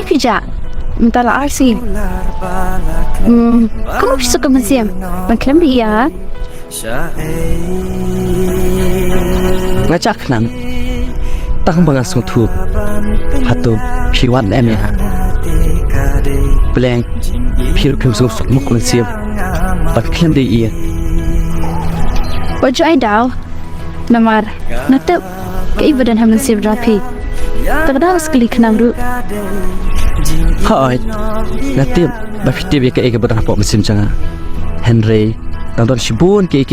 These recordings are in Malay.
كيف جاء؟ مطلع عرسي كم في سوق المزيم بنكلم لي إياها ngajak nan tak bangas ngutu hatu piwat em ya beleng pir kum sok muk siam bat klem de ia baju ai dau namar natep ke ibadan ham nasib rapi terdapat sekali kenang ru hai natep ba fitte be ke badan pok mesin changa Henry dan don shibun ke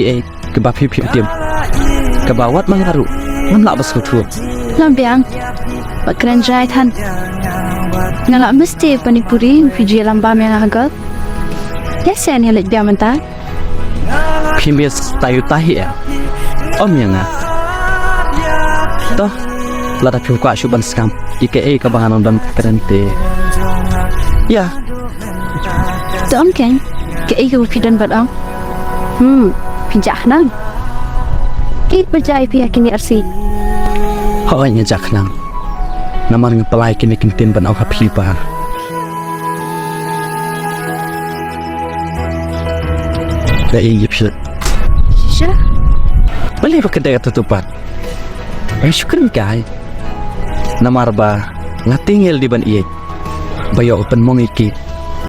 ba pi tim ke bawat mangaru nam la bas ngutu lambiang bakran jai than ngala mesti panipuri fiji lamba mena hagal yasen ya lek diamanta pimis tayu tahi ya om yang toh lada piu kwa shuban skam ike ka banganon dan kerente ya tom ken ke ke bufidan badang pinjah nang kit berjai pihak kini arsi hanya jaknang namar ngepelai kini kintin ban au hapi pa da ingi pil sha boleh pakai tutupan syukur kai namar ba ngatingel di ban iet bayo open mong iki